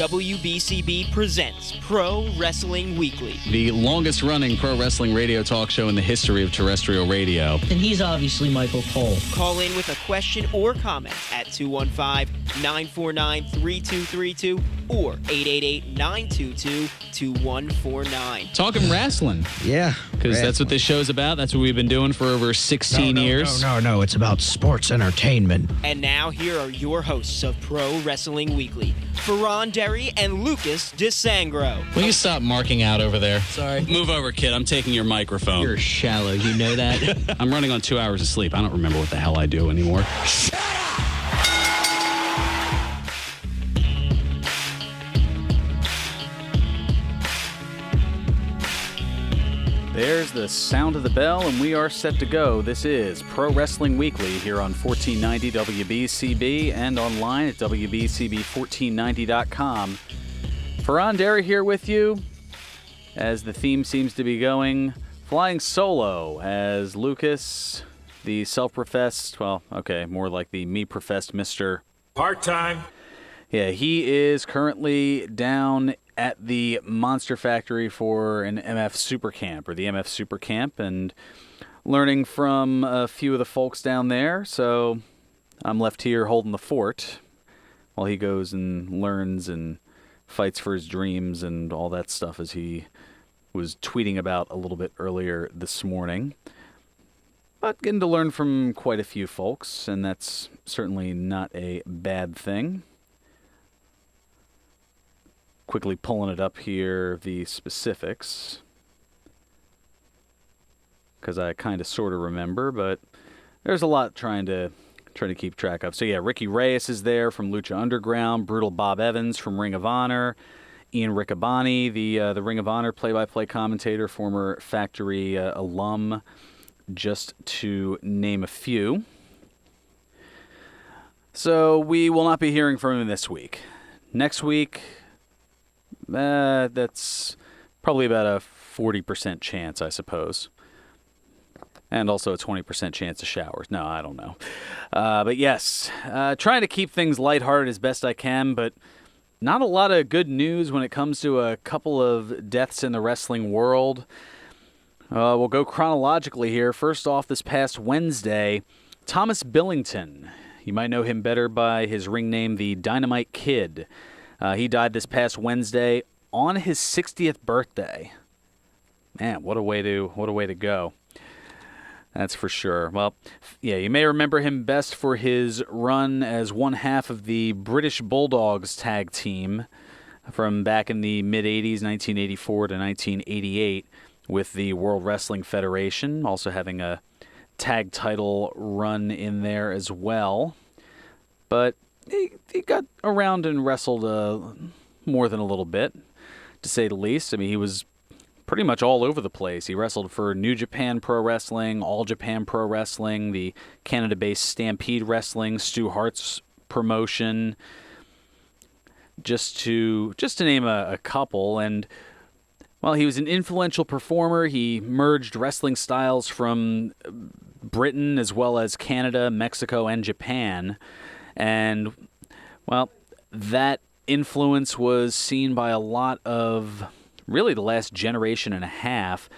WBCB presents Pro Wrestling Weekly. The longest-running pro wrestling radio talk show in the history of terrestrial radio. And he's obviously Michael Cole. Call in with a question or comment at 215-949-3232 or 888-922-2149. Talking wrestling. Yeah. Because that's what this show's about. That's what we've been doing for over 16 years. No. It's about sports entertainment. And now here are your hosts of Pro Wrestling Weekly, Fearon and Lucas DeSangro. Will you stop marking out over there? Sorry. Move over, kid. I'm taking your microphone. You're shallow, you know that? I'm running on 2 hours of sleep. I don't remember what the hell I do anymore. Shut up! There's the sound of the bell, and we are set to go. This is Pro Wrestling Weekly here on 1490 WBCB and online at WBCB1490.com. Fearon Derry here with you as the theme seems to be going flying solo as Lucas, the self-professed, more like the me-professed Mr. Part-time. Yeah, he is currently down at the Monster Factory for an MF Super Camp, or the MF Super Camp, and learning from a few of the folks down there. So I'm left here holding the fort while he goes and learns and fights for his dreams and all that stuff, as he was tweeting about a little bit earlier this morning. But getting to learn from quite a few folks, and that's certainly not a bad thing. Quickly pulling it up here, the specifics, because I kind of sort of remember, but there's a lot trying to keep track of. So yeah, Ricky Reyes is there from Lucha Underground, Brutal Bob Evans from Ring of Honor, Ian Riccaboni, the Ring of Honor play-by-play commentator, former Factory alum, just to name a few. So we will not be hearing from him this week. Next week, that's probably about a 40% chance, I suppose. And also a 20% chance of showers. No, I don't know. But yes, trying to keep things lighthearted as best I can, but not a lot of good news when it comes to a couple of deaths in the wrestling world. We'll go chronologically here. First off, this past Wednesday, Thomas Billington. You might know him better by his ring name, the Dynamite Kid. He died this past Wednesday on his 60th birthday. Man, what a way to go. That's for sure. Well, yeah, you may remember him best for his run as one half of the British Bulldogs tag team from back in the mid-'80s, 1984 to 1988, with the World Wrestling Federation, also having a tag title run in there as well. But he got around and wrestled more than a little bit, to say the least. I mean, he was pretty much all over the place. He wrestled for New Japan Pro Wrestling, All Japan Pro Wrestling, the Canada-based Stampede Wrestling, Stu Hart's promotion, just to name a couple. And while he was an influential performer, he merged wrestling styles from Britain as well as Canada, Mexico, and Japan. And, well, that influence was seen by a lot of, really, the last generation and a half.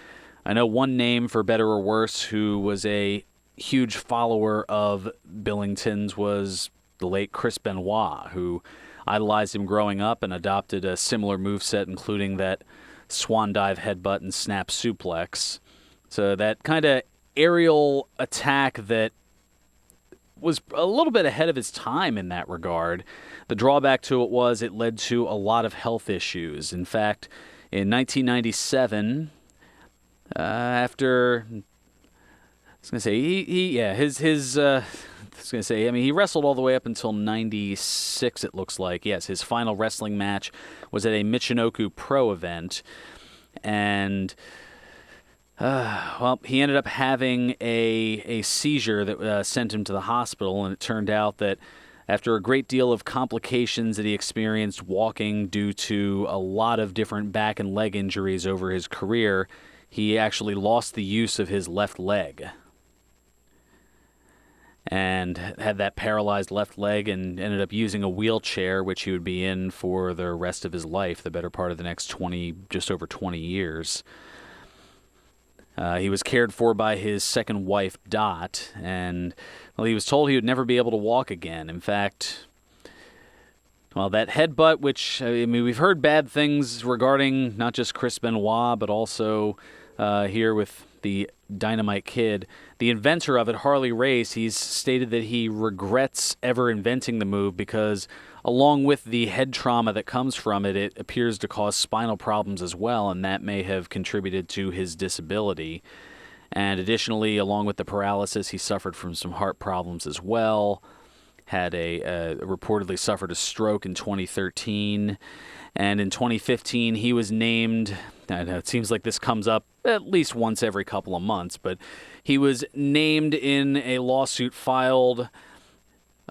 I know one name, for better or worse, who was a huge follower of Billington's was the late Chris Benoit, who idolized him growing up and adopted a similar moveset, including that swan dive headbutt and snap suplex. So that kind of aerial attack that was a little bit ahead of his time in that regard. The drawback to it was it led to a lot of health issues. In fact, in 1997, after, I was going to say, he wrestled all the way up until 96, it looks like. Yes, his final wrestling match was at a Michinoku Pro event, and he ended up having a seizure that sent him to the hospital, and it turned out that after a great deal of complications that he experienced walking due to a lot of different back and leg injuries over his career, he actually lost the use of his left leg. and had that paralyzed left leg and ended up using a wheelchair, which he would be in for the rest of his life, the better part of the next just over 20 years. He was cared for by his second wife, Dot, and he was told he would never be able to walk again. In fact, that headbutt, which, we've heard bad things regarding not just Chris Benoit, but also here with the Dynamite Kid. The inventor of it, Harley Race, he's stated that he regrets ever inventing the move because along with the head trauma that comes from it, it appears to cause spinal problems as well, and that may have contributed to his disability. And additionally, along with the paralysis, he suffered from some heart problems as well, had reportedly suffered a stroke in 2013, and in 2015 he was named, I know it seems like this comes up at least once every couple of months, but he was named in a lawsuit filed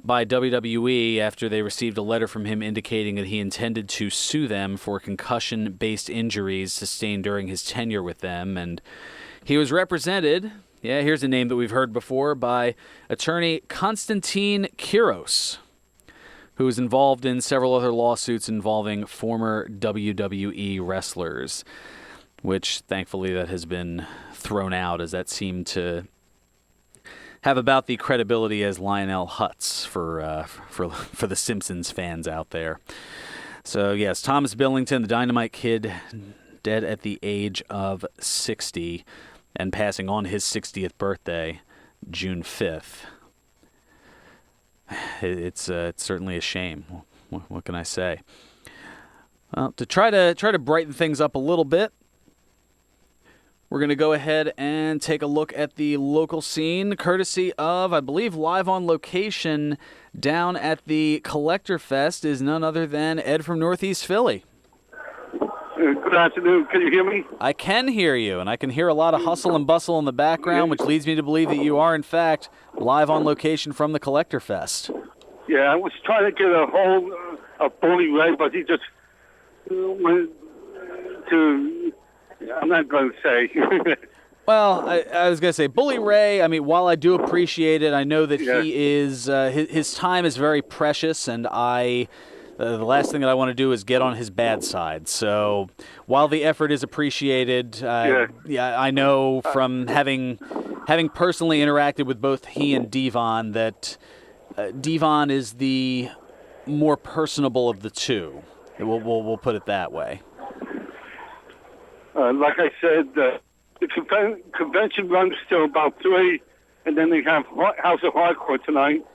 by WWE after they received a letter from him indicating that he intended to sue them for concussion-based injuries sustained during his tenure with them. And he was represented, here's a name that we've heard before, by attorney Konstantin Kiros, who was involved in several other lawsuits involving former WWE wrestlers, which thankfully that has been thrown out, as that seemed to have about the credibility as Lionel Hutz for the Simpsons fans out there. So yes, Thomas Billington, the Dynamite Kid, dead at the age of 60 and passing on his 60th birthday, June 5th. It's certainly a shame. What can I say? Well, to try to brighten things up a little bit, we're going to go ahead and take a look at the local scene, courtesy of, I believe, live on location down at the Collector Fest is none other than Ed from Northeast Philly. Good afternoon. Can you hear me? I can hear you, and I can hear a lot of hustle and bustle in the background, which leads me to believe that you are, in fact, live on location from the Collector Fest. Yeah, I was trying to get a hold of Bully Ray, but he just went to... I'm not going to say. Well, I was going to say, Bully Ray, while I do appreciate it, I know that he is, his time is very precious, and the last thing that I want to do is get on his bad side. So while the effort is appreciated, I know from having personally interacted with both he and Devon that Devon is the more personable of the two. We'll put it that way. Like I said, the convention runs till about 3, and then they have House of Hardcore tonight.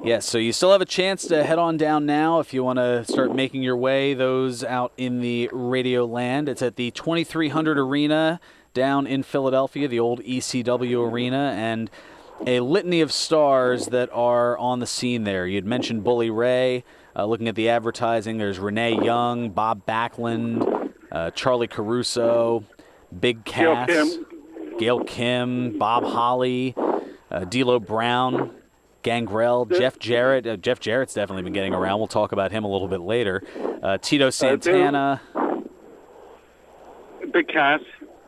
Yes, so you still have a chance to head on down now if you want to start making your way, those out in the radio land. It's at the 2300 Arena down in Philadelphia, the old ECW arena, and a litany of stars that are on the scene there. You'd mentioned Bully Ray. Looking at the advertising, there's Renee Young, Bob Backlund, Charlie Caruso, Big Cass, Gail Kim, Bob Holly, D'Lo Brown, Gangrel, Jeff Jarrett. Jeff Jarrett's definitely been getting around. We'll talk about him a little bit later. Tito Santana. Big Cass.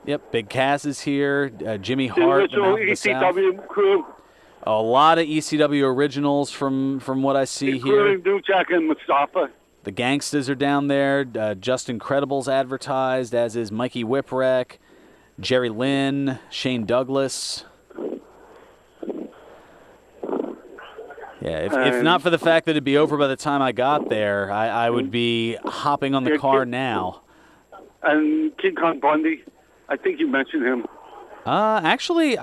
Yep, Big Cass is here. Jimmy Hart. The original ECW crew. A lot of ECW originals from what I see here. Including New Jack and Mustafa. The Gangstas are down there. Justin Credible's advertised, as is Mikey Whipwreck, Jerry Lynn, Shane Douglas. Yeah, if not for the fact that it'd be over by the time I got there, I would be hopping on the car now. And King Kong Bundy, I think you mentioned him. Actually,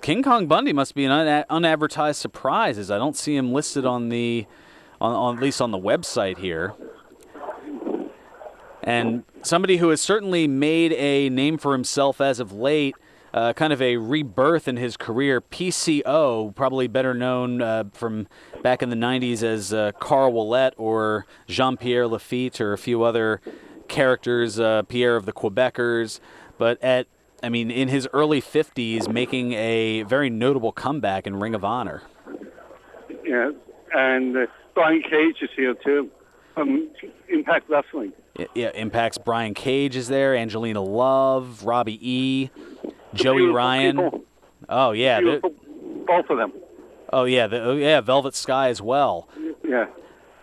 King Kong Bundy must be an unadvertised surprise, as I don't see him listed on at least on the website here. And somebody who has certainly made a name for himself as of late, kind of a rebirth in his career, PCO, probably better known from back in the 90s as Carl Ouellet or Jean-Pierre Lafitte or a few other characters, Pierre of the Quebecers, but in his early 50s, making a very notable comeback in Ring of Honor. Yeah, and Brian Cage is here, too, from Impact Wrestling. Yeah, Impact's Brian Cage is there, Angelina Love, Robbie E., Joey Ryan. People. Oh, yeah. Both of them. Oh yeah, Velvet Sky as well. Yeah.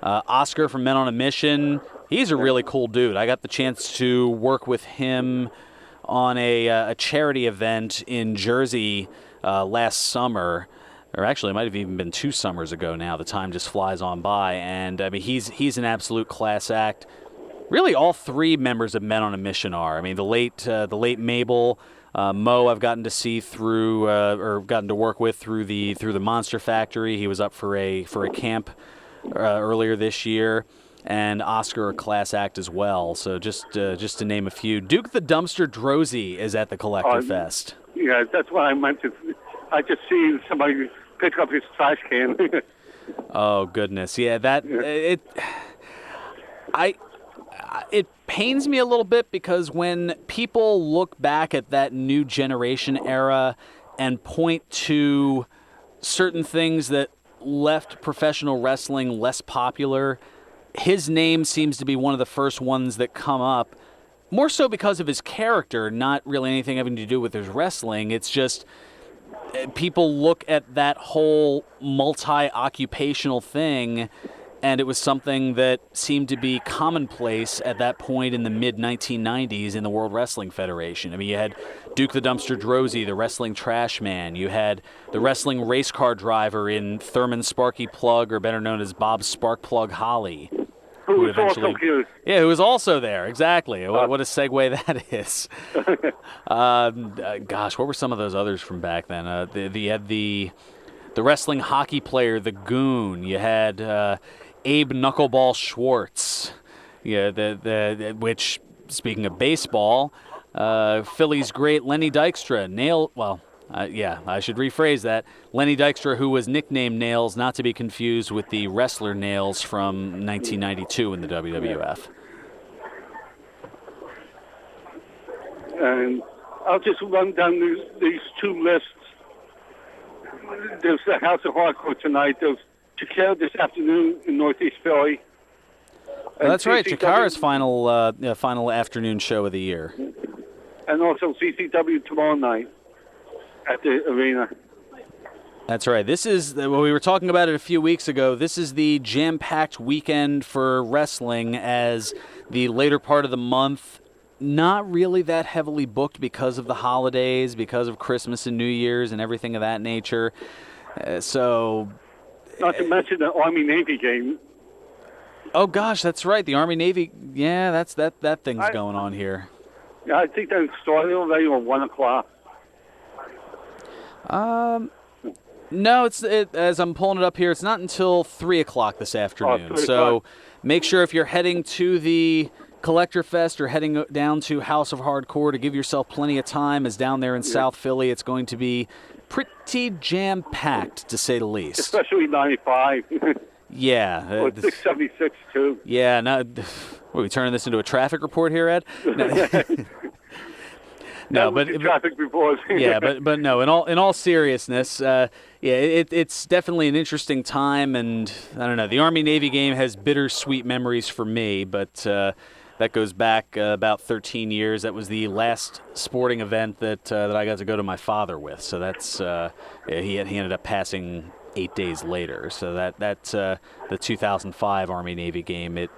Oscar from Men on a Mission. He's a really cool dude. I got the chance to work with him on a charity event in Jersey last summer, or actually it might have even been 2 summers ago now. The time just flies on by, and I mean he's an absolute class act. Really, all 3 members of Men on a Mission are. I mean, the late Mabel, Mo, I've gotten to see through or gotten to work with through the Monster Factory. He was up for a camp earlier this year. And Oscar, a class act as well. So just to name a few. Duke the Dumpster Drosy is at the Collector Fest. Yeah, that's what I meant to. I just seen somebody pick up his trash can. Oh goodness, yeah, it pains me a little bit because when people look back at that new generation era and point to certain things that left professional wrestling less popular, his name seems to be one of the first ones that come up, more so because of his character, not really anything having to do with his wrestling. It's just people look at that whole multi-occupational thing, and it was something that seemed to be commonplace at that point in the mid-1990s in the World Wrestling Federation. I mean, you had Duke the Dumpster Drosy, the wrestling trash man. You had the wrestling race car driver in Thurman Sparky Plug, or better known as Bob Sparkplug Holly. Who was also cute. Yeah, who was also there, exactly. What a segue that is. Gosh, what were some of those others from back then? You had the wrestling hockey player, the Goon. You had Abe Knuckleball Schwartz. Yeah, which, speaking of baseball, Philly's great Lenny Dykstra. I should rephrase that. Lenny Dykstra, who was nicknamed Nails, not to be confused with the wrestler Nails from 1992 in the WWF. And I'll just run down these 2 lists. There's the House of Hardcore tonight. There's Chikara this afternoon in Northeast Philly. Well, that's right. Chikara's final afternoon show of the year. And also CCW tomorrow night at the arena. That's right. This is, we were talking about it a few weeks ago, this is the jam-packed weekend for wrestling, as the later part of the month, not really that heavily booked because of the holidays, because of Christmas and New Year's and everything of that nature. Not to mention the Army-Navy game. Oh gosh, that's right. The Army-Navy, yeah, that thing's going on here. Yeah, I think that started already at 1 o'clock. No, as I'm pulling it up here, it's not until 3 o'clock this afternoon. 3 so o'clock. Make sure if you're heading to the Collector Fest or heading down to House of Hardcore to give yourself plenty of time, as down there in South Philly it's going to be pretty jam-packed, to say the least. Especially 95. Yeah. Or 676, too. Yeah. Are we turning this into a traffic report here, Ed? No, but traffic reports. Yeah, but no. In all seriousness, it's definitely an interesting time, and I don't know. The Army-Navy game has bittersweet memories for me, but that goes back about 13 years. That was the last sporting event that I got to go to my father with. So that's he ended up passing 8 days later. So that's the 2005 Army-Navy game.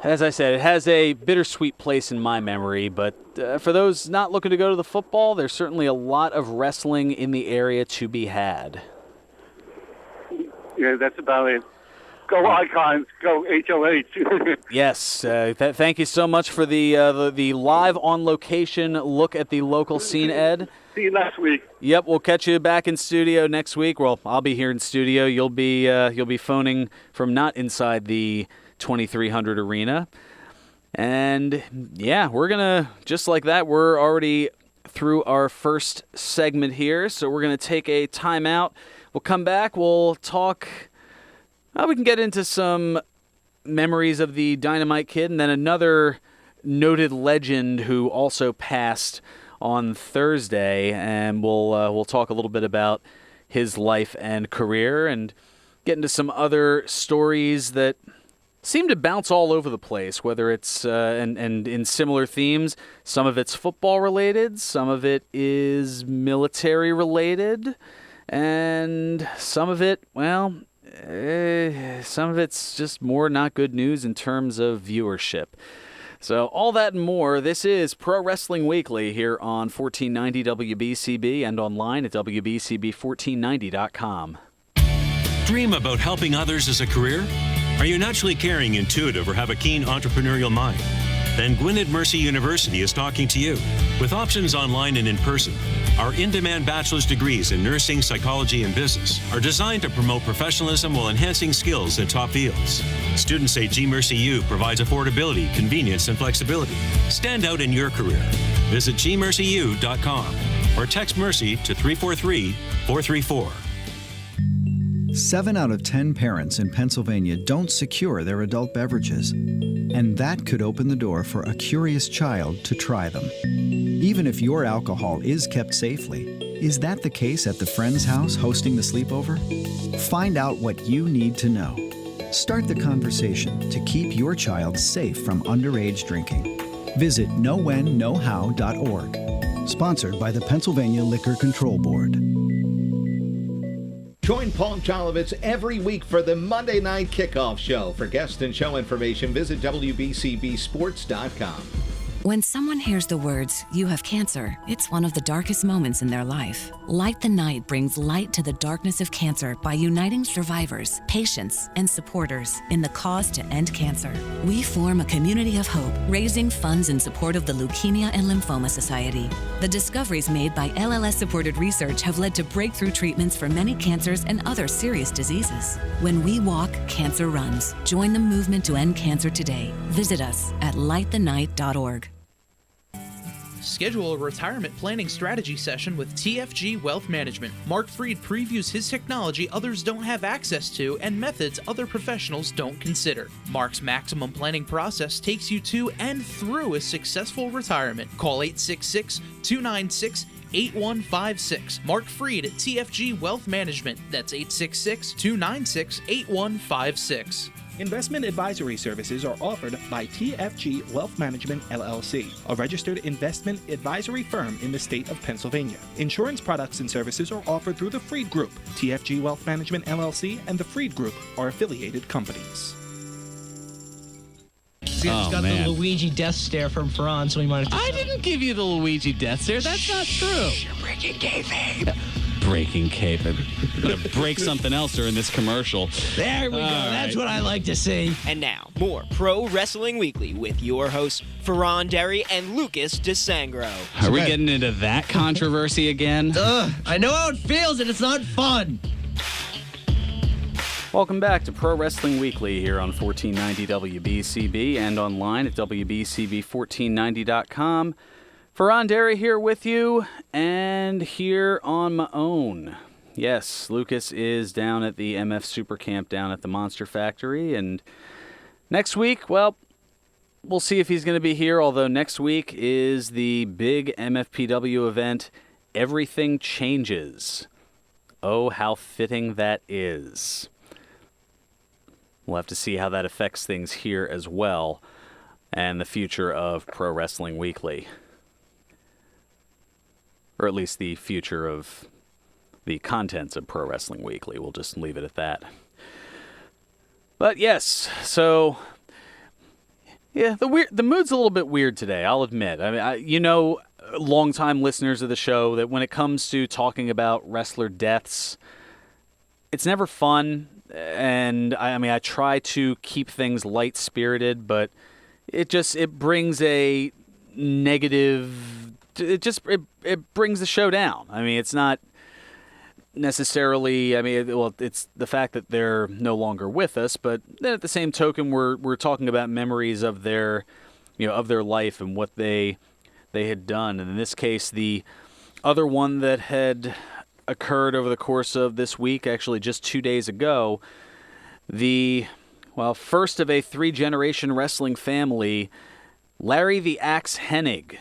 As I said, it has a bittersweet place in my memory, but for those not looking to go to the football, there's certainly a lot of wrestling in the area to be had. Yeah, that's about it. Go Icons, go HOH. Yes, thank you so much for the live on location look at the local scene, Ed. See you next week. Yep, we'll catch you back in studio next week. Well, I'll be here in studio. You'll be phoning from not inside the 2300 arena. And yeah, we're gonna, just like that, we're already through our first segment here, so we're gonna take a timeout. We'll come back, we'll talk, we can get into some memories of the Dynamite Kid, and then another noted legend who also passed on Thursday, and we'll talk a little bit about his life and career, and get into some other stories that seem to bounce all over the place, whether it's and in similar themes. Some of it's football related, some of it is military related, And some of it, well, some of it's just more not good news in terms of viewership. So all that and more, this is Pro Wrestling Weekly here on 1490 WBCB and online at WBCB1490.com. Dream about helping others as a career? Are you naturally caring, intuitive, or have a keen entrepreneurial mind? Then Gwynedd Mercy University is talking to you. With options online and in person, our in-demand bachelor's degrees in nursing, psychology, and business are designed to promote professionalism while enhancing skills in top fields. Students say GMercyU provides affordability, convenience, and flexibility. Stand out in your career. Visit gmercyu.com or text Mercy to 343-434. 7 out of 10 parents in Pennsylvania don't secure their adult beverages, and that could open the door for a curious child to try them. Even if your alcohol is kept safely, is that the case at the friend's house hosting the sleepover? Find out what you need to know. Start the conversation to keep your child safe from underage drinking. Visit knowwhenknowhow.org. Sponsored by the Pennsylvania Liquor Control Board. Join Paul Jolovitz every week for the Monday Night Kickoff Show. For guest and show information, visit WBCBSports.com. When someone hears the words, "You have cancer," it's one of the darkest moments in their life. Light the Night brings light to the darkness of cancer by uniting survivors, patients, and supporters in the cause to end cancer. We form a community of hope, raising funds in support of the Leukemia and Lymphoma Society. The discoveries made by LLS-supported research have led to breakthrough treatments for many cancers and other serious diseases. When we walk, cancer runs. Join the movement to end cancer today. Visit us at lightthenight.org. Schedule a retirement planning strategy session with TFG Wealth Management. Mark Freed previews his technology others don't have access to and methods other professionals don't consider. Mark's maximum planning process takes you to and through a successful retirement. Call 866-296-8156. Mark Freed at TFG Wealth Management. That's 866-296-8156. Investment advisory services are offered by TFG Wealth Management, LLC, a registered investment advisory firm in the state of Pennsylvania. Insurance products and services are offered through the Freed Group. TFG Wealth Management, LLC, and the Freed Group are affiliated companies. See, I just got the Luigi death stare from Fearon, so we might have to... I didn't give you the Luigi death stare. That's not true. You're breaking kayfabe. Breaking cape. I'm going to break something else during this commercial. There we go. That's what I like to see. And now, more Pro Wrestling Weekly with your hosts, Fearon Derry and Lucas DeSangro. Are we getting into that controversy again? I know how it feels, and it's not fun. Welcome back to Pro Wrestling Weekly here on 1490 WBCB and online at WBCB1490.com. Fearon Derry here with you, and here on my own. Yes, Lucas is down at the MF Super Camp down at the Monster Factory, and next week, well, we'll see if he's going to be here, although next week is the big MFPW event, Everything Changes. Oh, how fitting that is. We'll have to see how that affects things here as well, and the future of Pro Wrestling Weekly. Or at least the future of the contents of Pro Wrestling Weekly. We'll just leave it at that. But yes, so yeah, the mood's a little bit weird today, I'll admit. I mean, longtime listeners of the show, that when it comes to talking about wrestler deaths, it's never fun. And I try to keep things light-spirited, but it brings a negative. It brings the show down. I mean, it's not necessarily. It's the fact that they're no longer with us, but then at the same token, we're talking about memories of their life and what they had done. And in this case, the other one that had occurred over the course of this week, actually just 2 days ago, the first of a 3-generation wrestling family, Larry the Axe Hennig,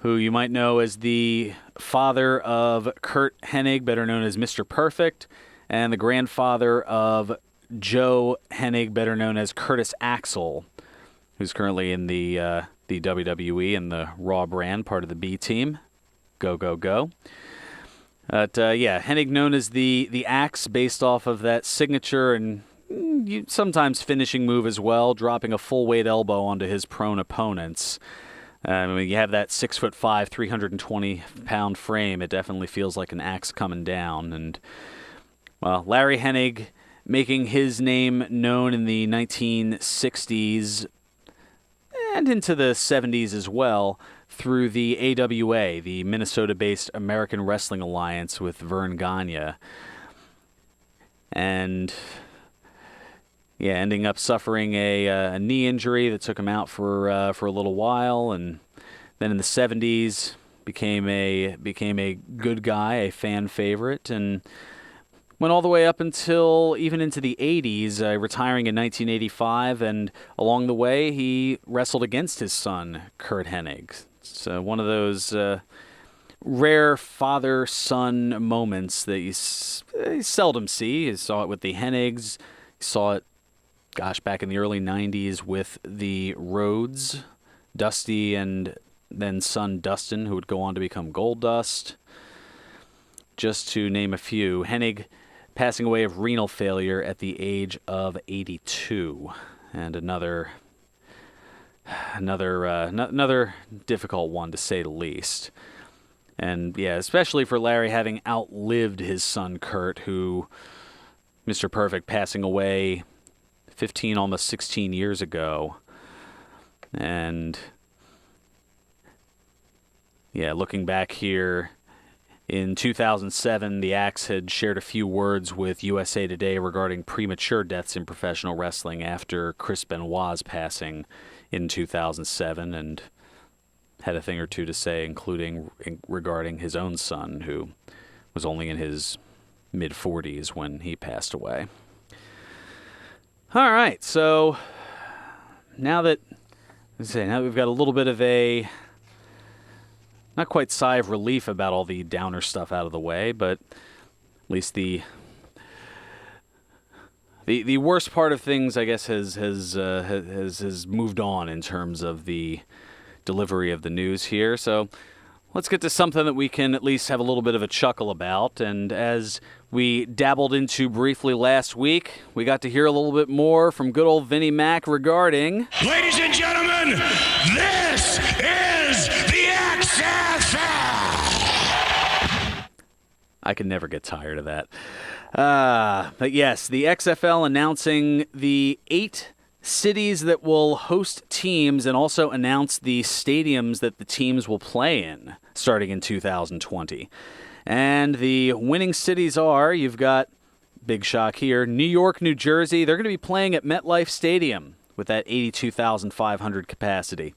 who you might know as the father of Kurt Hennig, better known as Mr. Perfect, and the grandfather of Joe Hennig, better known as Curtis Axel, who's currently in the WWE and the Raw brand, part of the B Team. Go, go, go. But, Hennig known as the Axe based off of that signature and sometimes finishing move as well, dropping a full weight elbow onto his prone opponents. When you have that 6'5", 320-pound frame, it definitely feels like an axe coming down. And, well, Larry Hennig making his name known in the 1960s and into the 70s as well through the AWA, the Minnesota-based American Wrestling Alliance with Vern Gagne. And ending up suffering a knee injury that took him out for a little while, and then in the 70s became a good guy, a fan favorite, and went all the way up until even into the 80s, retiring in 1985, and along the way he wrestled against his son, Curt Hennig. So one of those rare father-son moments that you seldom see. You saw it with the Hennigs, you saw it back in the early 90s with the Rhodes, Dusty, and then son Dustin, who would go on to become Goldust, just to name a few. Hennig passing away of renal failure at the age of 82, and another difficult one, to say the least. And, especially for Larry having outlived his son Curt, who, Mr. Perfect, passing away 15, almost 16 years ago. And looking back here, in 2007, the Axe had shared a few words with USA Today regarding premature deaths in professional wrestling after Chris Benoit's passing in 2007, and had a thing or two to say, including regarding his own son, who was only in his mid-40s when he passed away. All right, so now that we've got a little bit of a, not quite sigh of relief about all the downer stuff out of the way, but at least the worst part of things, I guess, has moved on in terms of the delivery of the news here. So let's get to something that we can at least have a little bit of a chuckle about. And as we dabbled into briefly last week, we got to hear a little bit more from good old Vinnie Mac regarding... Ladies and gentlemen, this is the XFL! I can never get tired of that. But yes, the XFL announcing the 8 cities that will host teams and also announce the stadiums that the teams will play in starting in 2020. And the winning cities are, you've got, big shock here, New York, New Jersey. They're going to be playing at MetLife Stadium with that 82,500 capacity.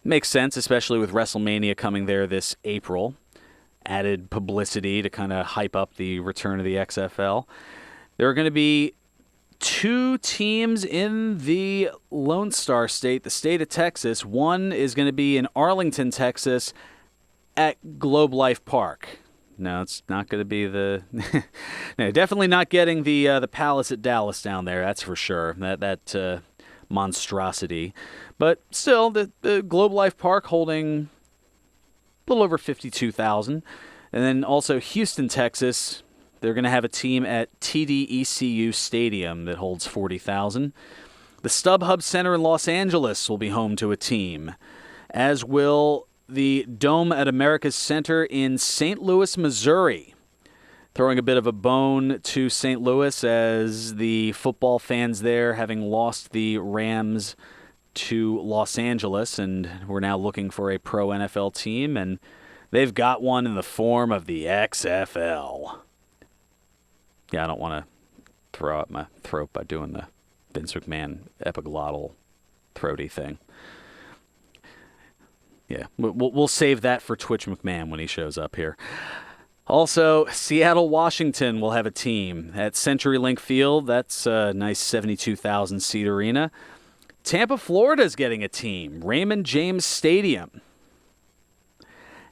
Makes sense, especially with WrestleMania coming there this April. Added publicity to kind of hype up the return of the XFL. There are going to be 2 teams in the Lone Star State, the state of Texas. One is going to be in Arlington, Texas, at Globe Life Park. No, it's not going to be the... no, definitely not getting the Palace at Dallas down there, that's for sure. That monstrosity. But still, the Globe Life Park holding a little over 52,000. And then also Houston, Texas, they're going to have a team at TDECU Stadium that holds 40,000. The StubHub Center in Los Angeles will be home to a team, as will the Dome at America's Center in St. Louis, Missouri. Throwing a bit of a bone to St. Louis as the football fans there, having lost the Rams to Los Angeles, and we're now looking for a pro NFL team, and they've got one in the form of the XFL. Yeah, I don't want to throw out my throat by doing the Vince McMahon epiglottal throaty thing. Yeah, we'll save that for Twitch McMahon when he shows up here. Also, Seattle, Washington will have a team at CenturyLink Field. That's a nice 72,000-seat arena. Tampa, Florida is getting a team, Raymond James Stadium.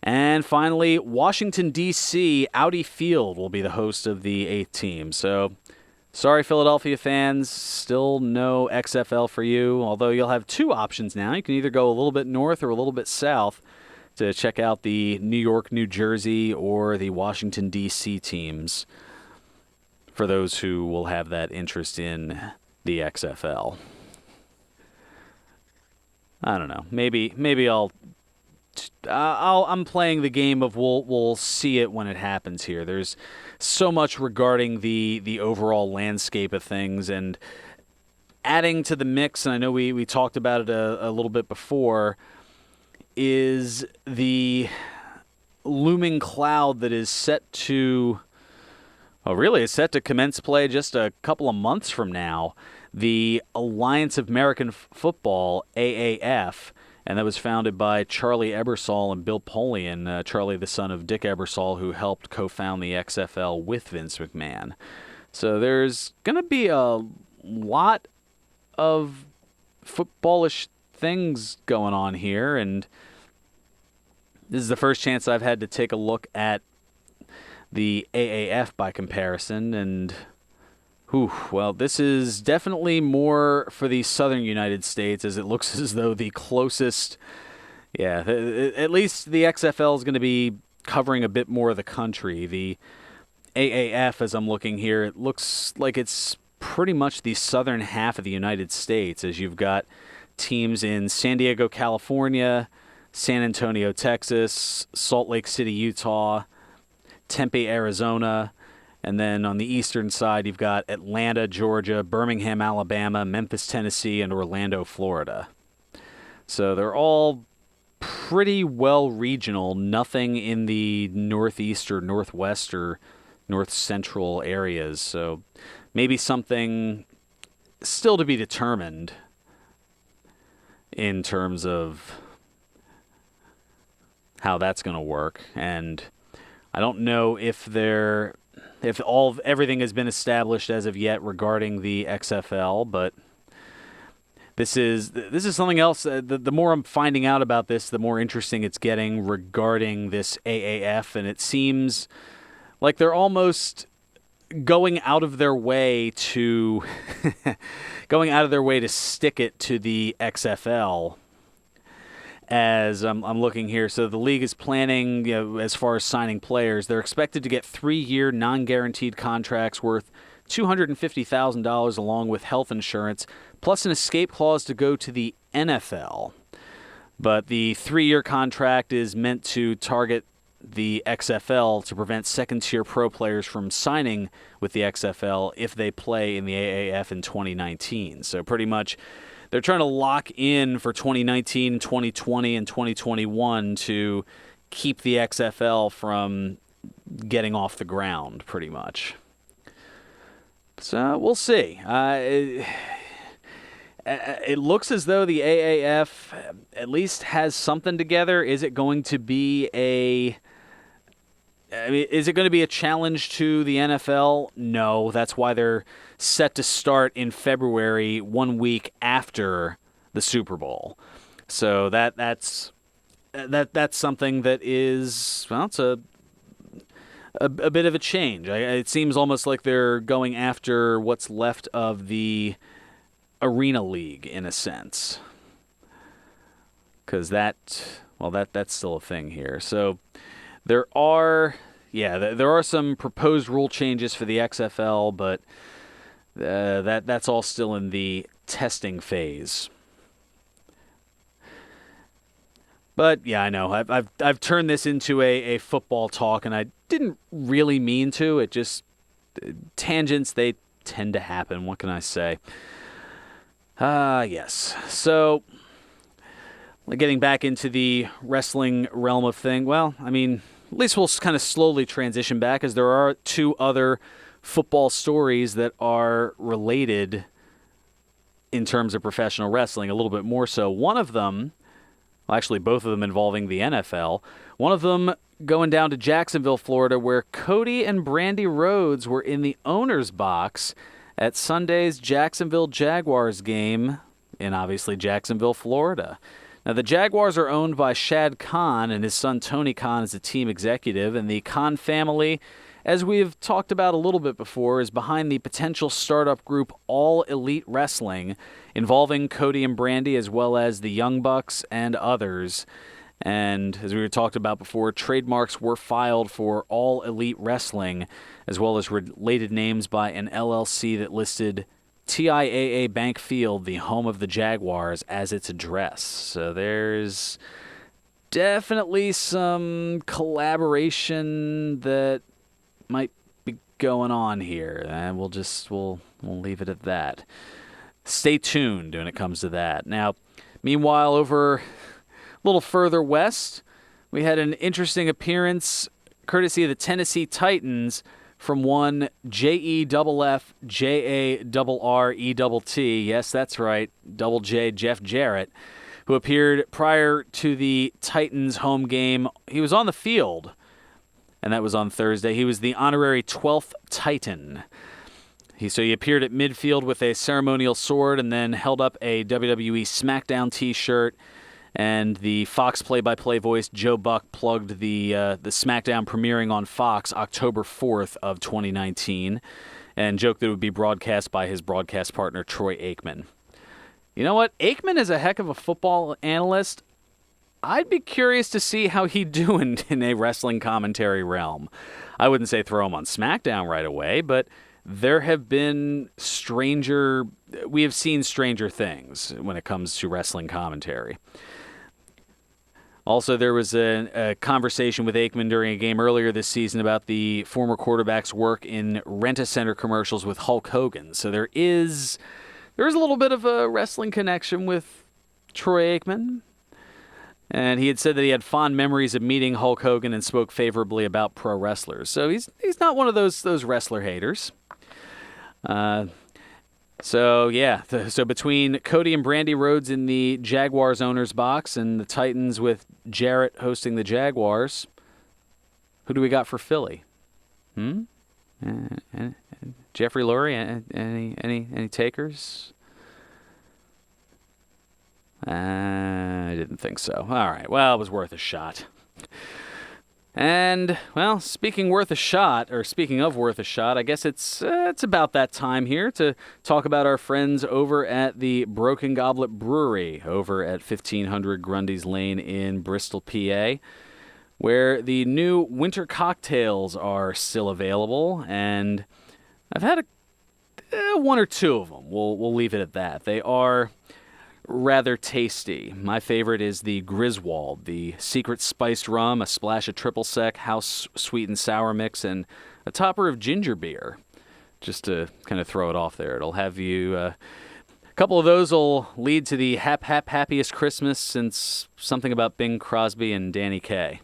And finally, Washington, D.C., Audi Field will be the host of the 8th team. So, sorry, Philadelphia fans, still no XFL for you, although you'll have 2 options now. You can either go a little bit north or a little bit south to check out the New York, New Jersey, or the Washington, D.C. teams for those who will have that interest in the XFL. I don't know. Maybe I'm playing the game of we'll see it when it happens here. There's so much regarding the overall landscape of things, and adding to the mix, and I know we talked about it a little bit before, is the looming cloud that is set to commence play just a couple of months from now. The Alliance of American Football, AAF, and that was founded by Charlie Ebersol and Bill Polian, Charlie the son of Dick Ebersol, who helped co-found the XFL with Vince McMahon. So there's going to be a lot of footballish things going on here, and this is the first chance I've had to take a look at the AAF by comparison, and this is definitely more for the southern United States, as it looks as though the closest, at least the XFL is going to be covering a bit more of the country. The AAF, as I'm looking here, it looks like it's pretty much the southern half of the United States, as you've got teams in San Diego, California, San Antonio, Texas, Salt Lake City, Utah, Tempe, Arizona, and then on the eastern side, you've got Atlanta, Georgia, Birmingham, Alabama, Memphis, Tennessee, and Orlando, Florida. So they're all pretty well regional, nothing in the northeast or northwest or north central areas. So maybe something still to be determined in terms of how that's going to work. And I don't know if everything has been established as of yet regarding the XFL, but this is something else. The more I'm finding out about this, the more interesting it's getting regarding this AAF, and it seems like they're almost going out of their way to stick it to the XFL. As I'm looking here, so the league is planning, as far as signing players, they're expected to get 3-year non-guaranteed contracts worth $250,000 along with health insurance, plus an escape clause to go to the NFL. But the 3-year contract is meant to target the XFL to prevent second-tier pro players from signing with the XFL if they play in the AAF in 2019. So pretty much they're trying to lock in for 2019, 2020, and 2021 to keep the XFL from getting off the ground, pretty much. So we'll see. It looks as though the AAF at least has something together. Is it going to be a challenge to the NFL? No, that's why they're set to start in February, 1 week after the Super Bowl. So that's something that is, well, it's a bit of a change. It seems almost like they're going after what's left of the Arena League in a sense, because that's still a thing here. So there are some proposed rule changes for the XFL, but that's all still in the testing phase. But yeah, I know I've turned this into a football talk, and I didn't really mean to. It just tangents, they tend to happen. What can I say? Yes. So getting back into the wrestling realm of thing, well, I mean, at least we'll kind of slowly transition back, as there are 2 other football stories that are related in terms of professional wrestling, a little bit more so. One of them, well, actually both of them involving the NFL, one of them going down to Jacksonville, Florida, where Cody and Brandy Rhodes were in the owner's box at Sunday's Jacksonville Jaguars game in, obviously, Jacksonville, Florida. Now, the Jaguars are owned by Shad Khan, and his son Tony Khan is the team executive, and the Khan family, as we've talked about a little bit before, is behind the potential startup group All Elite Wrestling, involving Cody and Brandy as well as the Young Bucks and others. And as we talked about before, trademarks were filed for All Elite Wrestling, as well as related names by an LLC that listed TIAA Bank Field, the home of the Jaguars, as its address. So there's definitely some collaboration that might be going on here, and we'll leave it at that. Stay tuned when it comes to that. Now, meanwhile, over a little further west, we had an interesting appearance courtesy of the Tennessee Titans from one JEFFJARRETT. Yes, that's right, Double J Jeff Jarrett, who appeared prior to the Titans home game. He was on the field, and that was on Thursday. He was the honorary 12th Titan. So he appeared at midfield with a ceremonial sword and then held up a WWE SmackDown t-shirt. And the Fox play-by-play voice Joe Buck plugged the SmackDown premiering on Fox October 4th of 2019 and joked that it would be broadcast by his broadcast partner Troy Aikman. You know what? Aikman is a heck of a football analyst. I'd be curious to see how he'd do in a wrestling commentary realm. I wouldn't say throw him on SmackDown right away, but we have seen stranger things when it comes to wrestling commentary. Also, there was a conversation with Aikman during a game earlier this season about the former quarterback's work in Rent-A-Center commercials with Hulk Hogan. So there is a little bit of a wrestling connection with Troy Aikman. And he had said that he had fond memories of meeting Hulk Hogan and spoke favorably about pro wrestlers. So he's not one of those wrestler haters. So between Cody and Brandy Rhodes in the Jaguars owner's box and the Titans with Jarrett hosting the Jaguars, who do we got for Philly? Jeffrey Lurie? Any takers? I didn't think so. All right. Well, it was worth a shot. And, well, speaking of worth a shot, I guess it's about that time here to talk about our friends over at the Broken Goblet Brewery over at 1500 Grundy's Lane in Bristol, PA, where the new winter cocktails are still available, and I've had one or two of them. We'll leave it at that. They are rather tasty. My favorite is the Griswold, the secret spiced rum, a splash of triple sec, house sweet and sour mix, and a topper of ginger beer. Just to kind of throw it off there. It'll have you... a couple of those will lead to the happiest Christmas since something about Bing Crosby and Danny Kaye.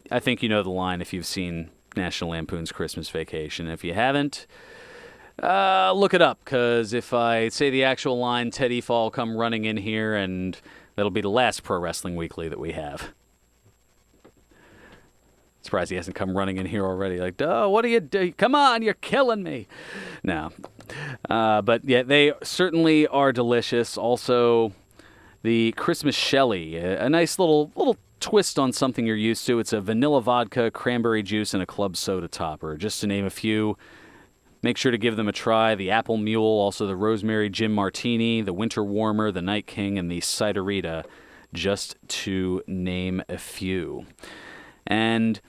I think you know the line if you've seen National Lampoon's Christmas Vacation. If you haven't... look it up, because if I say the actual line, Ted Efall will come running in here, and that'll be the last Pro Wrestling Weekly that we have. Surprised he hasn't come running in here already. Like, duh, what do you do? Come on, you're killing me. No. But, yeah, they certainly are delicious. Also, the Christmas Shelly, a nice little twist on something you're used to. It's a vanilla vodka, cranberry juice, and a club soda topper, just to name a few. Make sure to give them a try. The Apple Mule, also the Rosemary Gin Martini, the Winter Warmer, the Night King, and the Ciderita, just to name a few. And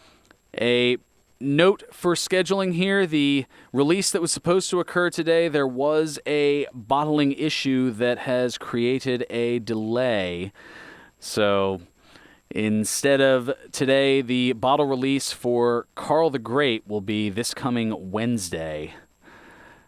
a note for scheduling here, the release that was supposed to occur today, there was a bottling issue that has created a delay. So instead of today, the bottle release for Carl the Great will be this coming Wednesday.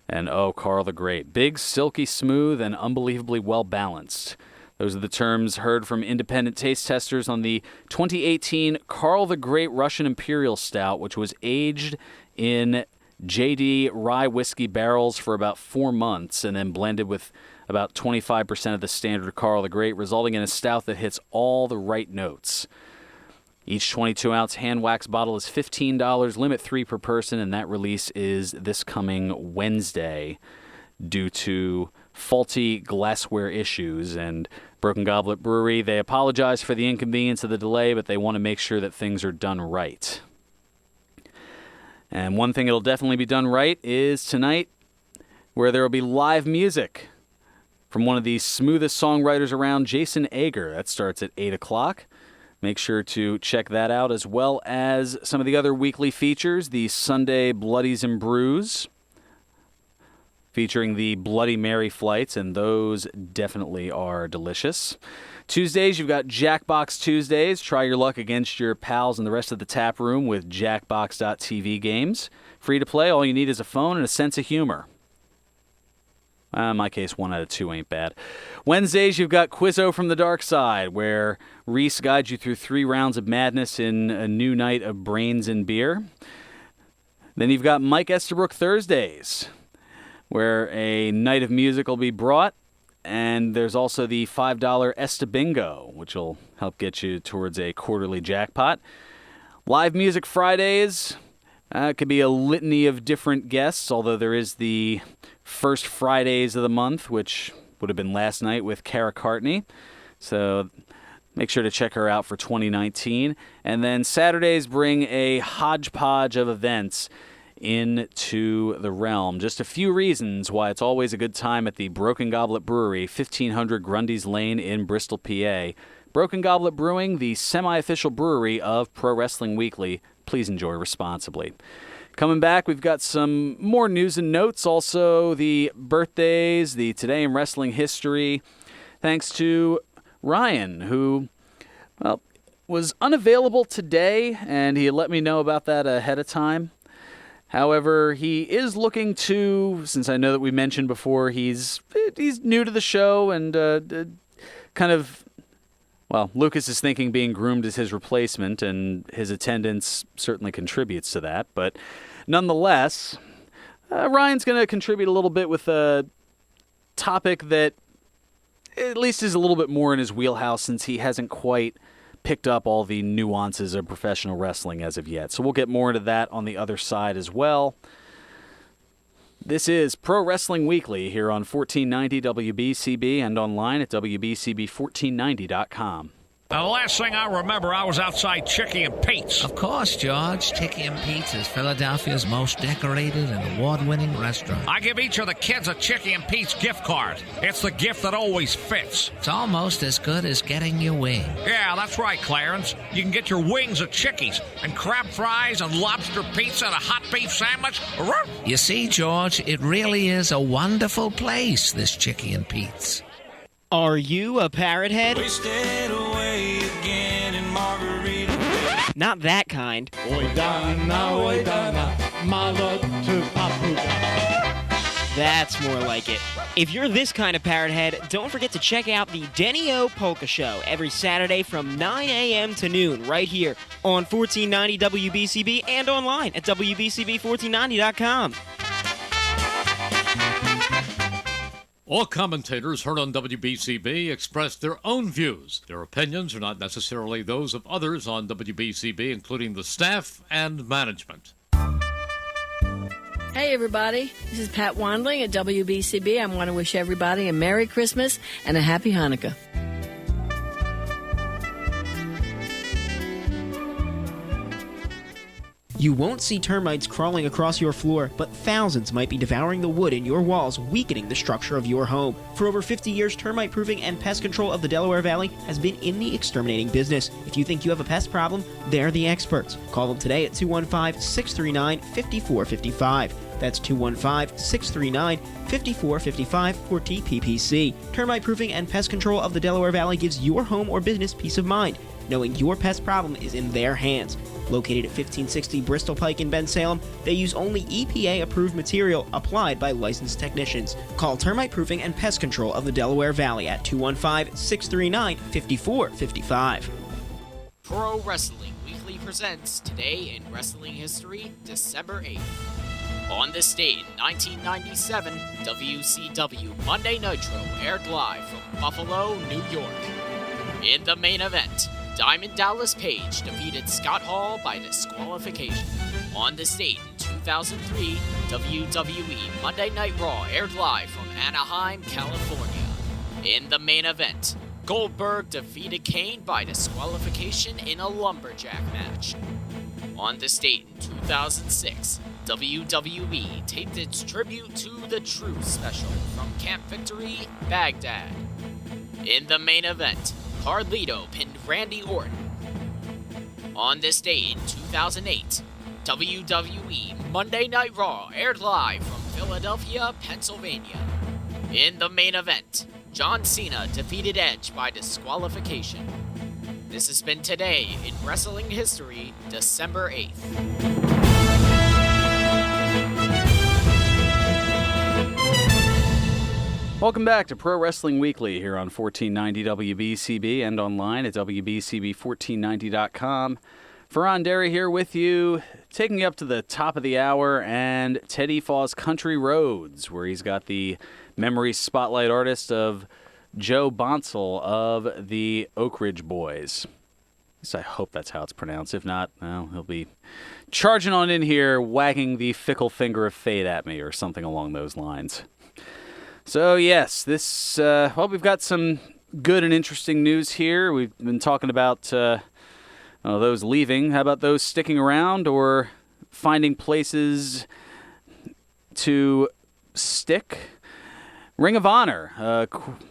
And Carl the Great. Big, silky smooth, and unbelievably well-balanced. Those are the terms heard from independent taste testers on the 2018 Carl the Great Russian Imperial Stout, which was aged in JD rye whiskey barrels for about 4 months and then blended with about 25% of the standard Carl the Great, resulting in a stout that hits all the right notes. Each 22-ounce hand wax bottle is $15, limit 3 per person, and that release is this coming Wednesday due to faulty glassware issues. And Broken Goblet Brewery, they apologize for the inconvenience of the delay, but they want to make sure that things are done right. And one thing that'll definitely be done right is tonight, where there will be live music from one of the smoothest songwriters around, Jason Ager. That starts at 8 o'clock. Make sure to check that out, as well as some of the other weekly features, the Sunday Bloodies and Brews, featuring the Bloody Mary flights, and those definitely are delicious. Tuesdays, you've got Jackbox Tuesdays. Try your luck against your pals and the rest of the tap room with Jackbox.tv games. Free to play, all you need is a phone and a sense of humor. In my case, 1 out of 2 ain't bad. Wednesdays, you've got Quizzo from the Dark Side, where Reese guides you through 3 rounds of madness in a new night of brains and beer. Then you've got Mike Estabrook Thursdays, where a night of music will be brought. And there's also the $5 Esta Bingo, which will help get you towards a quarterly jackpot. Live Music Fridays. It could be a litany of different guests, although there is the first Fridays of the month, which would have been last night with Cara Cartney. So make sure to check her out for 2019. And then Saturdays bring a hodgepodge of events into the realm. Just a few reasons why it's always a good time at the Broken Goblet Brewery, 1500 Grundy's Lane in Bristol, PA. Broken Goblet Brewing, the semi-official brewery of Pro Wrestling Weekly. Please enjoy responsibly. Coming back, we've got some more news and notes. Also, the birthdays, the Today in Wrestling History. Thanks to Ryan, who, well, was unavailable today, and he let me know about that ahead of time. However, he is looking to, since I know that we mentioned before, he's new to the show and kind of, well, Lucas is thinking being groomed as his replacement, and his attendance certainly contributes to that. But nonetheless, Ryan's going to contribute a little bit with a topic that at least is a little bit more in his wheelhouse, since he hasn't quite picked up all the nuances of professional wrestling as of yet. So we'll get more into that on the other side as well. This is Pro Wrestling Weekly here on 1490 WBCB and online at WBCB1490.com. The last thing I remember, I was outside Chicky and Pete's. Of course, George. Chicky and Pete's is Philadelphia's most decorated and award-winning restaurant. I give each of the kids a Chicky and Pete's gift card. It's the gift that always fits. It's almost as good as getting your wing. Yeah, that's right, Clarence. You can get your wings at Chicky's, and crab fries and lobster pizza and a hot beef sandwich. You see, George, it really is a wonderful place, this Chicky and Pete's. Are you a parrot head? Away again in Margarita. Not that kind. That's more like it. If you're this kind of parrot head, don't forget to check out the Denny O Polka Show every Saturday from 9 a.m. to noon right here on 1490 WBCB and online at WBCB1490.com. All commentators heard on WBCB express their own views. Their opinions are not necessarily those of others on WBCB, including the staff and management. Hey, everybody. This is Pat Wandling at WBCB. I want to wish everybody a Merry Christmas and a Happy Hanukkah. You won't see termites crawling across your floor, but thousands might be devouring the wood in your walls, weakening the structure of your home. For over 50 years, termite proofing and pest control of the Delaware Valley has been in the exterminating business. If you think you have a pest problem, they're the experts. Call them today at 215-639-5455. That's 215-639-5455 for TPPC. Termite proofing and pest control of the Delaware Valley gives your home or business peace of mind, knowing your pest problem is in their hands. Located at 1560 Bristol Pike in Bensalem, they use only EPA-approved material applied by licensed technicians. Call Termite Proofing and Pest Control of the Delaware Valley at 215-639-5455. Pro Wrestling Weekly presents Today in Wrestling History, December 8th. On this date in 1997, WCW Monday Nitro aired live from Buffalo, New York. In the main event, Diamond Dallas Page defeated Scott Hall by disqualification. On this date in 2003, WWE Monday Night Raw aired live from Anaheim, California. In the main event, Goldberg defeated Kane by disqualification in a lumberjack match. On this date in 2006, WWE taped its Tribute to the Truth special from Camp Victory, Baghdad. In the main event, Carlito pinned Randy Orton. On this day in 2008, WWE Monday Night Raw aired live from Philadelphia, Pennsylvania. In the main event, John Cena defeated Edge by disqualification. This has been Today in Wrestling History, December 8th. Welcome back to Pro Wrestling Weekly here on 1490 WBCB and online at WBCB1490.com. Fearon Derry here with you, taking you up to the top of the hour and Ted Efaw's Country Roads, where he's got the memory spotlight artist of Joe Bonsall of the Oak Ridge Boys. At least I hope that's how it's pronounced. If not, well, he'll be charging on in here, wagging the fickle finger of fate at me or something along those lines. So, yes, we've got some good and interesting news here. We've been talking about those leaving. How about those sticking around or finding places to stick? Ring of Honor,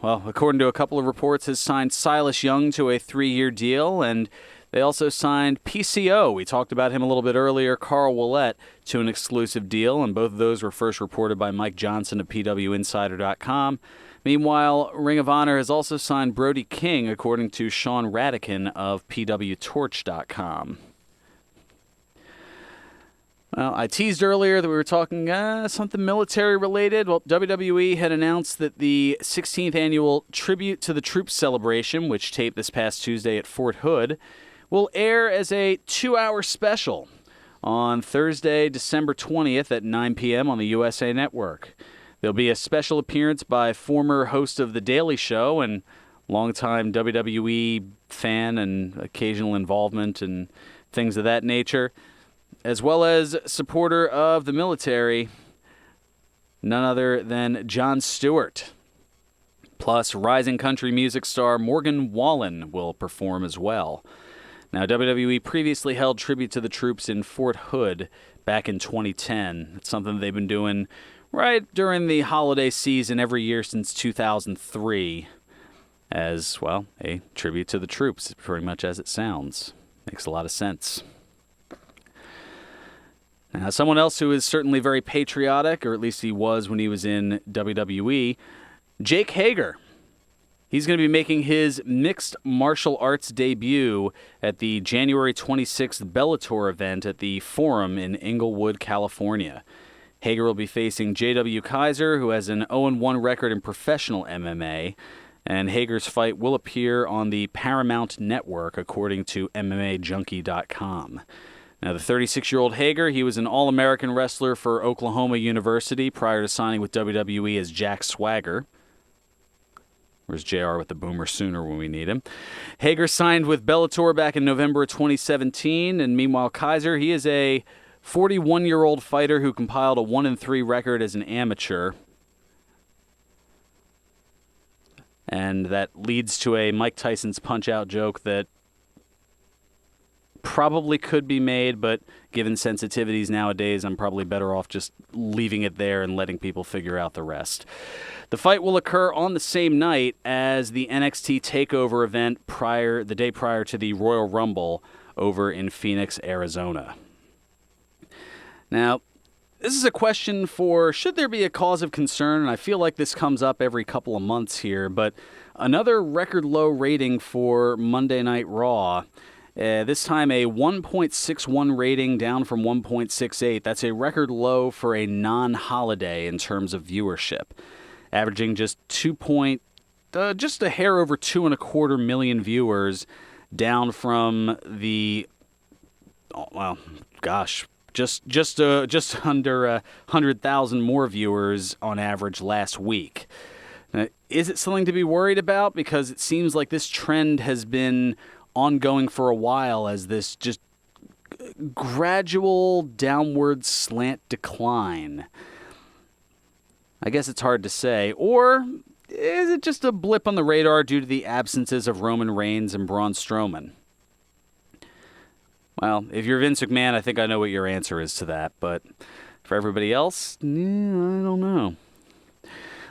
according to a couple of reports, has signed Silas Young to a 3-year deal, and they also signed PCO. We talked about him a little bit earlier, Carl Ouellet, to an exclusive deal, and both of those were first reported by Mike Johnson of PWInsider.com. Meanwhile, Ring of Honor has also signed Brody King, according to Sean Radican of PWTorch.com. Well, I teased earlier that we were talking something military-related. Well, WWE had announced that the 16th annual Tribute to the Troops celebration, which taped this past Tuesday at Fort Hood, will air as a 2-hour special on Thursday, December 20th at 9 p.m. on the USA Network. There'll be a special appearance by former host of The Daily Show and longtime WWE fan and occasional involvement and things of that nature, as well as supporter of the military, none other than Jon Stewart. Plus, rising country music star Morgan Wallen will perform as well. Now, WWE previously held Tribute to the Troops in Fort Hood back in 2010. It's something they've been doing right during the holiday season every year since 2003 as, well, a tribute to the troops, pretty much as it sounds. Makes a lot of sense. Now, someone else who is certainly very patriotic, or at least he was when he was in WWE, Jake Hager. He's going to be making his mixed martial arts debut at the January 26th Bellator event at the Forum in Inglewood, California. Hager will be facing J.W. Kaiser, who has an 0-1 record in professional MMA, and Hager's fight will appear on the Paramount Network, according to MMAJunkie.com. Now, the 36-year-old Hager, he was an All-American wrestler for Oklahoma University prior to signing with WWE as Jack Swagger. Where's JR with the Boomer Sooner when we need him? Hager signed with Bellator back in November 2017, and meanwhile Kaiser, he is a 41-year-old fighter who compiled a 1-3 record as an amateur. And that leads to a Mike Tyson's Punch-Out joke that probably could be made, but given sensitivities nowadays, I'm probably better off just leaving it there and letting people figure out the rest. The fight will occur on the same night as the NXT TakeOver event the day prior to the Royal Rumble over in Phoenix, Arizona. Now, this is a question for should there be a cause of concern, and I feel like this comes up every couple of months here, but another record low rating for Monday Night Raw. This time a 1.61 rating, down from 1.68. That's a record low for a non-holiday in terms of viewership, averaging just just a hair over 2.25 million viewers, down from the just under 100,000 more viewers on average last week. Now, is it something to be worried about? Because it seems like this trend has been ongoing for a while as this just gradual downward slant decline. I guess it's hard to say. Or is it just a blip on the radar due to the absences of Roman Reigns and Braun Strowman? Well, if you're Vince McMahon, I think I know what your answer is to that. But for everybody else, I don't know.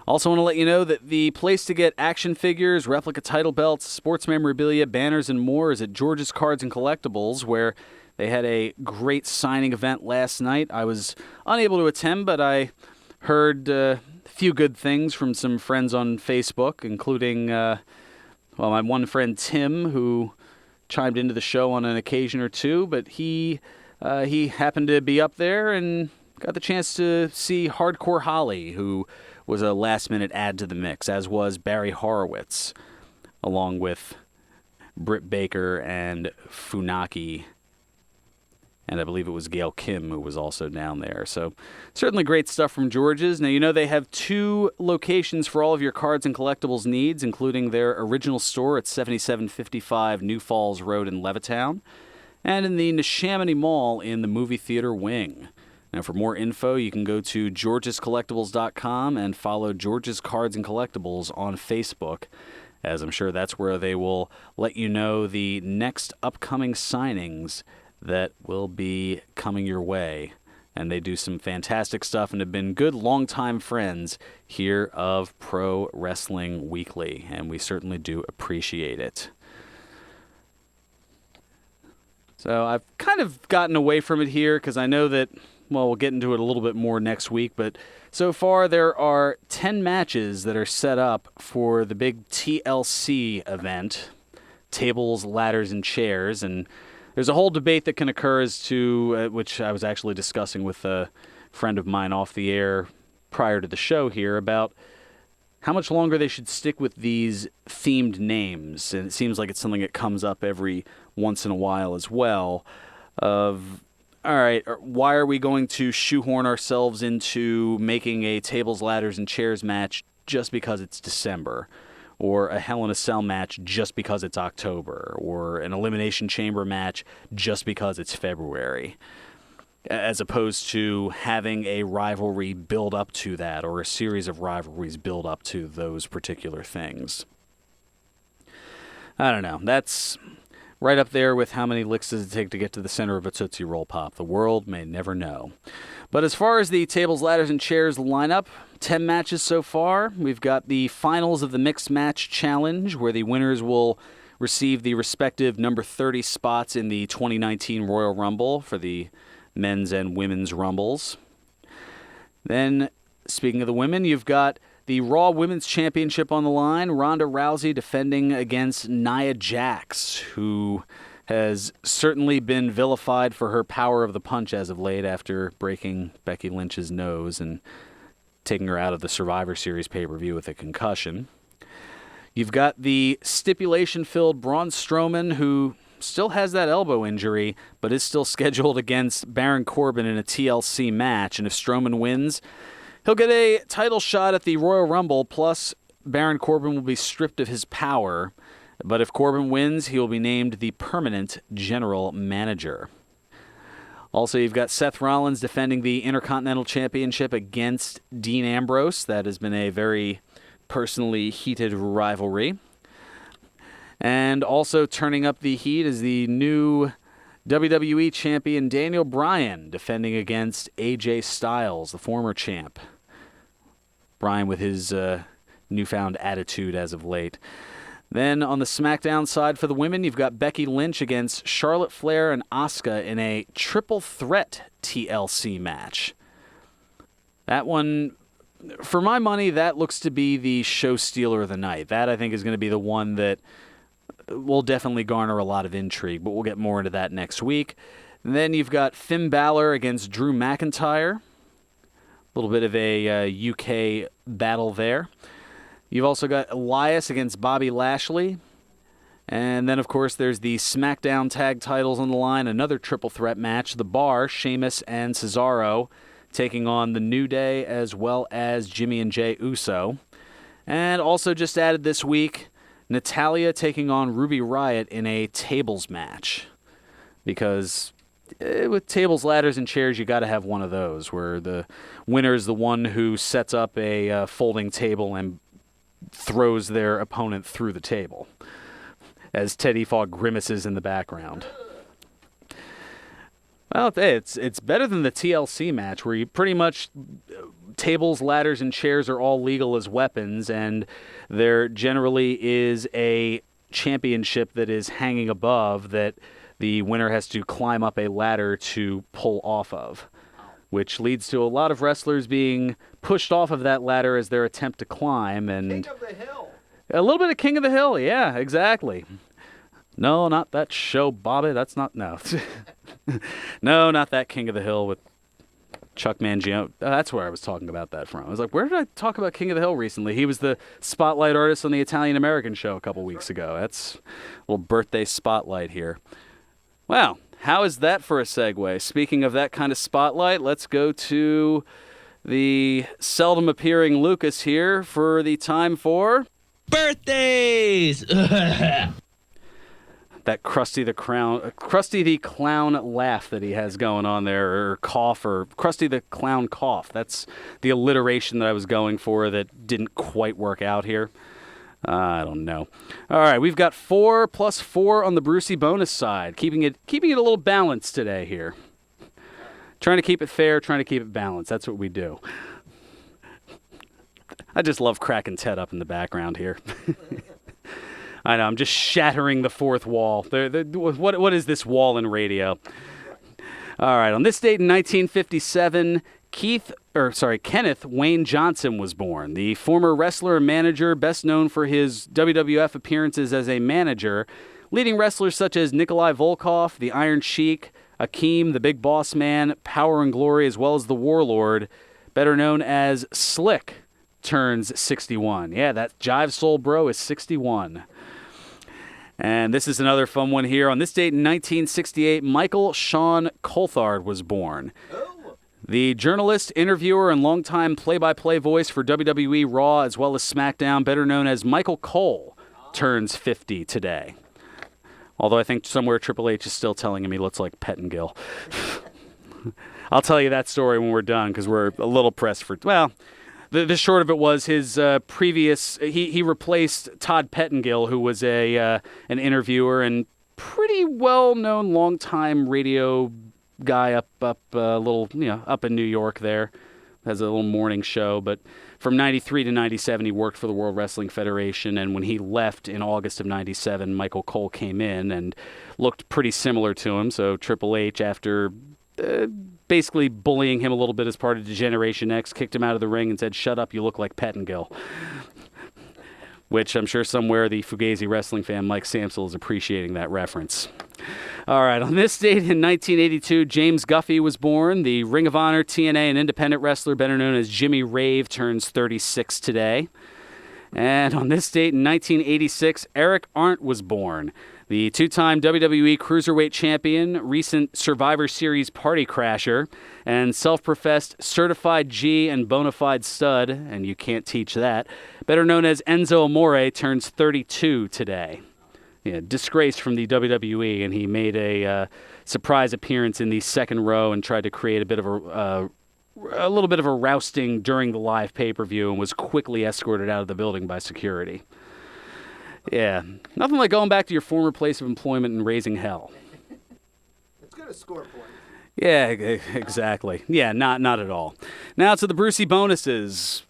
Also want to let you know that the place to get action figures, replica title belts, sports memorabilia, banners, and more is at George's Cards and Collectibles, where they had a great signing event last night. I was unable to attend, but I heard a few good things from some friends on Facebook, including, my one friend Tim, who chimed into the show on an occasion or two, but he happened to be up there and got the chance to see Hardcore Holly, who was a last-minute add to the mix, as was Barry Horowitz, along with Britt Baker and Funaki, and I believe it was Gail Kim who was also down there. So certainly great stuff from George's. Now, you know they have 2 locations for all of your cards and collectibles needs, including their original store at 7755 New Falls Road in Levittown, and in the Neshaminy Mall in the movie theater wing. Now, for more info, you can go to georgescollectibles.com and follow George's Cards and Collectibles on Facebook, as I'm sure that's where they will let you know the next upcoming signings that will be coming your way. And they do some fantastic stuff and have been good longtime friends here of Pro Wrestling Weekly, and we certainly do appreciate it. So I've kind of gotten away from it here because I know that, well, we'll get into it a little bit more next week, but so far there are 10 matches that are set up for the big TLC event, tables, ladders, and chairs, and there's a whole debate that can occur as to, which I was actually discussing with a friend of mine off the air prior to the show here, about how much longer they should stick with these themed names. And it seems like it's something that comes up every once in a while as well, of, all right, why are we going to shoehorn ourselves into making a tables, ladders, and chairs match just because it's December? Or a Hell in a Cell match just because it's October, or an Elimination Chamber match just because it's February, as opposed to having a rivalry build up to that, or a series of rivalries build up to those particular things. I don't know. That's right up there with how many licks does it take to get to the center of a Tootsie Roll Pop. The world may never know. But as far as the tables, ladders, and chairs lineup, 10 matches so far. We've got the finals of the Mixed Match Challenge, where the winners will receive the respective number 30 spots in the 2019 Royal Rumble for the men's and women's Rumbles. Then, speaking of the women, you've got the Raw Women's Championship on the line. Ronda Rousey defending against Nia Jax, who has certainly been vilified for her power of the punch as of late after breaking Becky Lynch's nose and taking her out of the Survivor Series pay-per-view with a concussion. You've got the stipulation-filled Braun Strowman, who still has that elbow injury, but is still scheduled against Baron Corbin in a TLC match. And if Strowman wins, he'll get a title shot at the Royal Rumble, plus Baron Corbin will be stripped of his power. But if Corbin wins, he will be named the permanent general manager. Also, you've got Seth Rollins defending the Intercontinental Championship against Dean Ambrose. That has been a very personally heated rivalry. And also turning up the heat is the new WWE champion Daniel Bryan defending against AJ Styles, the former champ. Bryan with his newfound attitude as of late. Then on the SmackDown side for the women, you've got Becky Lynch against Charlotte Flair and Asuka in a triple threat TLC match. That one, for my money, that looks to be the show stealer of the night. That, I think, is going to be the one that will definitely garner a lot of intrigue, but we'll get more into that next week. And then you've got Finn Balor against Drew McIntyre. A little bit of a UK battle there. You've also got Elias against Bobby Lashley. And then, of course, there's the SmackDown tag titles on the line. Another triple threat match. The Bar, Sheamus and Cesaro, taking on the New Day as well as Jimmy and Jey Uso. And also just added this week, Natalya taking on Ruby Riott in a tables match. Because with tables, ladders, and chairs, you got to have one of those, where the winner is the one who sets up a folding table and throws their opponent through the table, as Teddy Fogg grimaces in the background. Well, it's better than the TLC match where you pretty much tables, ladders, and chairs are all legal as weapons, and there generally is a championship that is hanging above that the winner has to climb up a ladder to pull off of, which leads to a lot of wrestlers being pushed off of that ladder as their attempt to climb. And King of the Hill. A little bit of King of the Hill, yeah, exactly. No, not that show, Bobby. That's not, no. No, not that King of the Hill with Chuck Mangione. That's where I was talking about that from. I was like, where did I talk about King of the Hill recently? He was the spotlight artist on the Italian-American show a couple weeks ago. That's a little birthday spotlight here. Wow, how is that for a segue? Speaking of that kind of spotlight, let's go to the seldom appearing Lucas here for the time for... Birthdays! That Krusty the Clown laugh that he has going on there, or cough, or Krusty the Clown cough. That's the alliteration that I was going for that didn't quite work out here. I don't know. All right, we've got 4 plus 4 on the Brucey bonus side, keeping it a little balanced today here. Trying to keep it fair, trying to keep it balanced. That's what we do. I just love cracking Ted up in the background here. I know, I'm just shattering the fourth wall. What is this wall in radio? All right, on this date in 1957, Kenneth Wayne Johnson was born. The former wrestler and manager, best known for his WWF appearances as a manager, leading wrestlers such as Nikolai Volkov, the Iron Sheik, Akeem, the Big Boss Man, Power and Glory, as well as the Warlord, better known as Slick, turns 61. Yeah, that Jive Soul Bro is 61. And this is another fun one here. On this date in 1968, Michael Sean Coulthard was born. The journalist, interviewer, and longtime play-by-play voice for WWE Raw as well as SmackDown, better known as Michael Cole, turns 50 today. Although I think somewhere Triple H is still telling him he looks like Pettingill. I'll tell you that story when we're done because we're a little pressed for... Well, the short of it was his previous... He replaced Todd Pettingill, who was an interviewer and pretty well-known long-time radio guy up in New York there. Has a little morning show, but from 93 to 97 he worked for the World Wrestling Federation, and when he left in August of 97, Michael Cole came in and looked pretty similar to him, so Triple H, after basically bullying him a little bit as part of Generation X, kicked him out of the ring and said, "Shut up, you look like Pettingill." Which I'm sure somewhere the Fugazi wrestling fan Mike Samsel is appreciating that reference. All right, on this date in 1982, James Guffey was born. The Ring of Honor, TNA, and independent wrestler better known as Jimmy Rave turns 36 today. And on this date in 1986, Eric Arndt was born. The two-time WWE Cruiserweight Champion, recent Survivor Series party crasher, and self-professed certified G and bona fide stud, and you can't teach that, better known as Enzo Amore, turns 32 today. Yeah, disgraced from the WWE, and he made a surprise appearance in the second row and tried to create a bit of a little bit of a rousting during the live pay-per-view and was quickly escorted out of the building by security. Yeah, nothing like going back to your former place of employment and raising hell. It's going to score points. Yeah, exactly. Yeah, not at all. Now to the Brucey bonuses.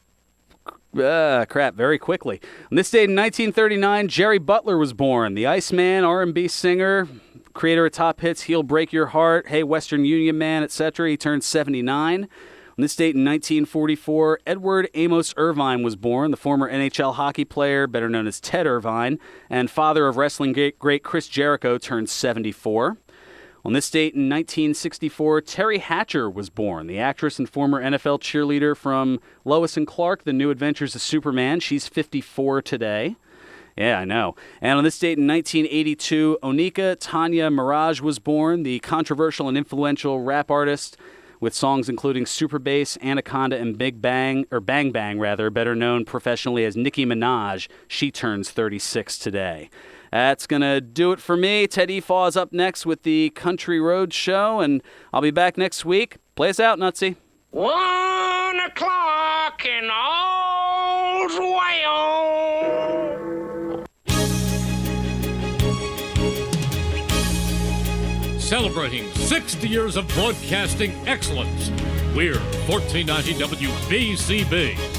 Very quickly. On this date in 1939, Jerry Butler was born. The Iceman, R&B singer, creator of top hits, He'll Break Your Heart, Hey Western Union Man, etc. He turned 79. On this date in 1944, Edward Amos Irvine was born, the former NHL hockey player, better known as Ted Irvine, and father of wrestling great Chris Jericho, turned 74. On this date in 1964, Terry Hatcher was born, the actress and former NFL cheerleader from Lois and Clark, The New Adventures of Superman. She's 54 today. Yeah, I know. And on this date in 1982, Onika Tanya Mirage was born, the controversial and influential rap artist with songs including Super Bass, Anaconda, and Bang Bang, better known professionally as Nicki Minaj. She turns 36 today. That's going to do it for me. Ted Efaw is up next with the Country Road Show, and I'll be back next week. Play us out, Nutsy. 1 o'clock and all's well. celebrating 60 years of broadcasting excellence. We're 1490 WBCB.